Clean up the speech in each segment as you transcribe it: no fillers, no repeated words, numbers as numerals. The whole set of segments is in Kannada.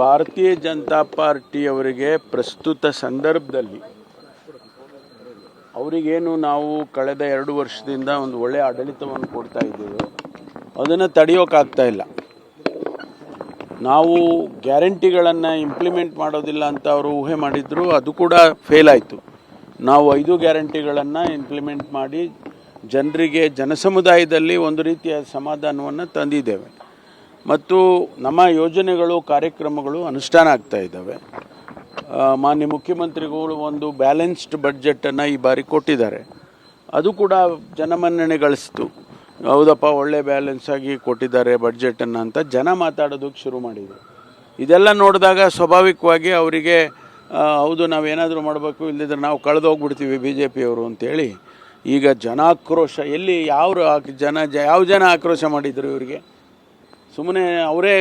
ಭಾರತೀಯ ಜನತಾ ಪಾರ್ಟಿಯವರಿಗೆ ಪ್ರಸ್ತುತ ಸಂದರ್ಭದಲ್ಲಿ ಅವರಿಗೇನು ನಾವು ಕಳೆದ 2 ವರ್ಷದಿಂದ ಒಂದು ಒಳ್ಳೆಯ ಆಡಳಿತವನ್ನು ಕೊಡ್ತಾ ಇದ್ದೇವೆ, ಅದನ್ನು ತಡೆಯೋಕ್ಕಾಗ್ತಾ ಇಲ್ಲ. ನಾವು ಗ್ಯಾರಂಟಿಗಳನ್ನು ಇಂಪ್ಲಿಮೆಂಟ್ ಮಾಡೋದಿಲ್ಲ ಅಂತ ಅವರು ಊಹೆ ಮಾಡಿದ್ರು, ಅದು ಕೂಡ ಫೇಲ್ ಆಯಿತು. ನಾವು 5 ಗ್ಯಾರಂಟಿಗಳನ್ನು ಇಂಪ್ಲಿಮೆಂಟ್ ಮಾಡಿ ಜನರಿಗೆ, ಜನಸಮುದಾಯದಲ್ಲಿ ಒಂದು ರೀತಿಯ ಸಮಾಧಾನವನ್ನು ತಂದಿದ್ದೇವೆ ಮತ್ತು ನಮ್ಮ ಯೋಜನೆಗಳು, ಕಾರ್ಯಕ್ರಮಗಳು ಅನುಷ್ಠಾನ ಆಗ್ತಾ ಇದ್ದಾವೆ. ಮಾನ್ಯ ಮುಖ್ಯಮಂತ್ರಿಗಳು ಒಂದು ಬ್ಯಾಲೆನ್ಸ್ಡ್ ಬಡ್ಜೆಟನ್ನು ಈ ಬಾರಿ ಕೊಟ್ಟಿದ್ದಾರೆ, ಅದು ಕೂಡ ಜನಮನ್ನಣೆ ಗಳಿಸ್ತು. ಹೌದಪ್ಪ, ಒಳ್ಳೆ ಬ್ಯಾಲೆನ್ಸ್ ಆಗಿ ಕೊಟ್ಟಿದ್ದಾರೆ ಬಡ್ಜೆಟನ್ನು ಅಂತ ಜನ ಮಾತಾಡೋದಕ್ಕೆ ಶುರು ಮಾಡಿದರು. ಇದೆಲ್ಲ ನೋಡಿದಾಗ ಸ್ವಾಭಾವಿಕವಾಗಿ ಅವರಿಗೆ ಹೌದು, ನಾವೇನಾದರೂ ಮಾಡಬೇಕು, ಇಲ್ಲದಿದ್ದರೆ ನಾವು ಕಳೆದೋಗ್ಬಿಡ್ತೀವಿ ಬಿ ಜೆ ಪಿಯವರು ಅಂತೇಳಿ ಈಗ ಜನಾಕ್ರೋಶ. ಎಲ್ಲಿ ಯಾವ ಜನ ಆಕ್ರೋಶ ಮಾಡಿದರು ಇವರಿಗೆ? ಸುಮ್ಮನೆ ಅವರೇ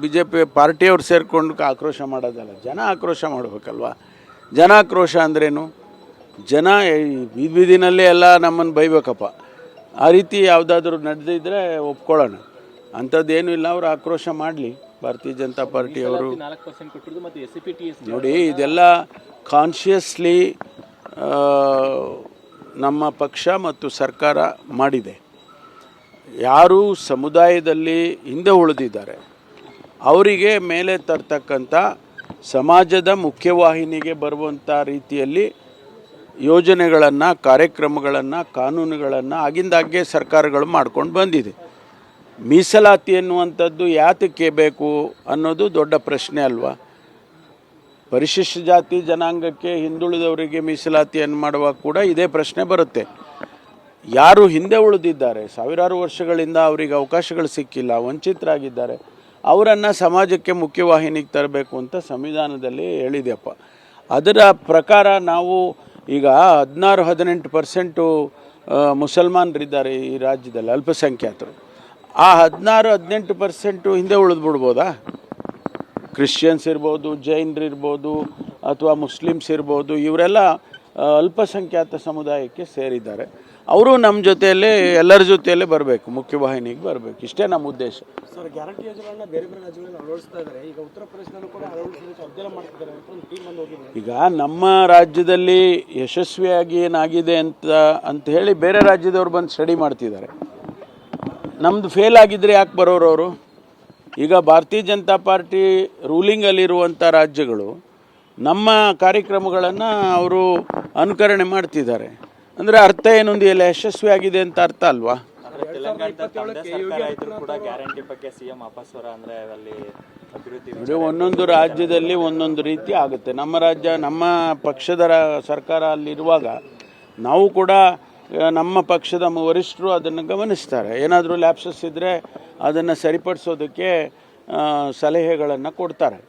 ಬಿ ಜೆ ಪಿ ಪಾರ್ಟಿಯವ್ರು ಸೇರಿಕೊಂಡು ಆಕ್ರೋಶ ಮಾಡೋದಲ್ಲ, ಜನ ಆಕ್ರೋಶ ಮಾಡಬೇಕಲ್ವ. ಜನಾಕ್ರೋಶ ಅಂದ್ರೇನು? ಜನ ಬೀದಿನಲ್ಲೇ ಎಲ್ಲ ನಮ್ಮನ್ನು ಬೈಬೇಕಪ್ಪ, ಆ ರೀತಿ ಯಾವುದಾದ್ರೂ ನಡೆದಿದ್ದರೆ ಒಪ್ಕೊಳ್ಳೋಣ. ಅಂಥದ್ದೇನೂ ಇಲ್ಲ, ಅವರು ಆಕ್ರೋಶ ಮಾಡಲಿ. ಭಾರತೀಯ ಜನತಾ ಪಾರ್ಟಿಯವರು ನೋಡಿ, ಇದೆಲ್ಲ ಕಾನ್ಷಿಯಸ್ಲಿ ನಮ್ಮ ಪಕ್ಷ ಮತ್ತು ಸರ್ಕಾರ ಮಾಡಿದೆ. ಯಾರು ಸಮುದಾಯದಲ್ಲಿ ಹಿಂದೆ ಉಳಿದಿದ್ದಾರೆ ಅವರಿಗೆ ಮೇಲೆ ತರ್ತಕ್ಕಂಥ, ಸಮಾಜದ ಮುಖ್ಯವಾಹಿನಿಗೆ ಬರುವಂಥ ರೀತಿಯಲ್ಲಿ ಯೋಜನೆಗಳನ್ನು, ಕಾರ್ಯಕ್ರಮಗಳನ್ನು, ಕಾನೂನುಗಳನ್ನು ಆಗಿಂದಾಗ್ಗೆ ಸರ್ಕಾರಗಳು ಮಾಡ್ಕೊಂಡು ಬಂದಿದೆ. ಮೀಸಲಾತಿ ಎನ್ನುವಂಥದ್ದು ಯಾತಕ್ಕೆ ಬೇಕು ಅನ್ನೋದು ದೊಡ್ಡ ಪ್ರಶ್ನೆ ಅಲ್ವಾ? ಪರಿಶಿಷ್ಟ ಜಾತಿ ಜನಾಂಗಕ್ಕೆ, ಹಿಂದುಳಿದವರಿಗೆ ಮೀಸಲಾತಿಯನ್ನು ಮಾಡುವಾಗ ಕೂಡ ಇದೇ ಪ್ರಶ್ನೆ ಬರುತ್ತೆ. ಯಾರು ಹಿಂದೆ ಉಳಿದಿದ್ದಾರೆ, ಸಾವಿರಾರು ವರ್ಷಗಳಿಂದ ಅವರಿಗೆ ಅವಕಾಶಗಳು ಸಿಕ್ಕಿಲ್ಲ, ವಂಚಿತರಾಗಿದ್ದಾರೆ, ಅವರನ್ನು ಸಮಾಜಕ್ಕೆ ಮುಖ್ಯವಾಹಿನಿಗೆ ತರಬೇಕು ಅಂತ ಸಂವಿಧಾನದಲ್ಲಿ ಹೇಳಿದೆಯಪ್ಪ. ಅದರ ಪ್ರಕಾರ ನಾವು ಈಗ 16-18% ಮುಸಲ್ಮಾನರಿದ್ದಾರೆ ಈ ರಾಜ್ಯದಲ್ಲಿ, ಅಲ್ಪಸಂಖ್ಯಾತರು. ಆ 16-18% ಹಿಂದೆ ಉಳಿದ್ಬಿಡ್ಬೋದಾ? ಕ್ರಿಶ್ಚಿಯನ್ಸ್ ಇರ್ಬೋದು, ಜೈನರಿರ್ಬೋದು, ಅಥವಾ ಮುಸ್ಲಿಮ್ಸ್ ಇರ್ಬೋದು, ಇವರೆಲ್ಲ ಅಲ್ಪಸಂಖ್ಯಾತ ಸಮುದಾಯಕ್ಕೆ ಸೇರಿದ್ದಾರೆ. ಅವರು ನಮ್ಮ ಜೊತೆಯಲ್ಲೇ, ಎಲ್ಲರ ಜೊತೆಯಲ್ಲೇ ಬರಬೇಕು, ಮುಖ್ಯವಾಹಿನಿಗೆ ಬರಬೇಕು. ಇಷ್ಟೇ ನಮ್ಮ ಉದ್ದೇಶ. ಸರ್, ಗ್ಯಾರಂಟಿ ಯೋಜನೆಗಳನ್ನ ಬೇರೆ ಬೇರೆ ರಾಜ್ಯಗಳಲ್ಲಿ ಅಳವಡಿಸ್ತಾ ಇದ್ದಾರೆ. ಈಗ ಉತ್ತರ ಪ್ರದೇಶದಲ್ಲೂ ಕೂಡ ಅಳವಡಿಸೋದಕ್ಕೆ ಅಧ್ಯಯನ ಮಾಡ್ತಿದ್ದಾರೆ ಅಂತ ಒಂದು ಟೀಮ್ ಬಂದು ಹೋಗಿದೆ. ಈಗ ನಮ್ಮ ರಾಜ್ಯದಲ್ಲಿ ಯಶಸ್ವಿಯಾಗಿ ಏನಾಗಿದೆ ಅಂತ ಹೇಳಿ ಬೇರೆ ರಾಜ್ಯದವ್ರು ಬಂದು ಸ್ಟಡಿ ಮಾಡ್ತಿದ್ದಾರೆ. ನಮ್ಮದು ಫೇಲ್ ಆಗಿದ್ದರೆ ಯಾಕೆ ಬರೋರು ಅವರು? ಈಗ ಭಾರತೀಯ ಜನತಾ ಪಾರ್ಟಿ ರೂಲಿಂಗಲ್ಲಿರುವಂಥ ರಾಜ್ಯಗಳು ನಮ್ಮ ಕಾರ್ಯಕ್ರಮಗಳನ್ನು ಅವರು ಅನುಕರಣೆ ಮಾಡ್ತಿದ್ದಾರೆ. ಅಂದರೆ ಅರ್ಥ ಏನೊಂದು, ಎಲ್ಲ ಯಶಸ್ವಿ ಆಗಿದೆ ಅಂತ ಅರ್ಥ ಅಲ್ವಾ? ನೋಡಿ, ಒಂದೊಂದು ರಾಜ್ಯದಲ್ಲಿ ಒಂದೊಂದು ರೀತಿ ಆಗುತ್ತೆ. ನಮ್ಮ ರಾಜ್ಯ, ನಮ್ಮ ಪಕ್ಷದ ಸರ್ಕಾರ ಅಲ್ಲಿರುವಾಗ ನಾವು ಕೂಡ ನಮ್ಮ ಪಕ್ಷದ ವರಿಷ್ಠರು ಅದನ್ನು ಗಮನಿಸ್ತಾರೆ. ಏನಾದರೂ ಲ್ಯಾಪ್ಸಸ್ ಇದ್ದರೆ ಅದನ್ನು ಸರಿಪಡಿಸೋದಕ್ಕೆ ಸಲಹೆಗಳನ್ನು ಕೊಡ್ತಾರೆ.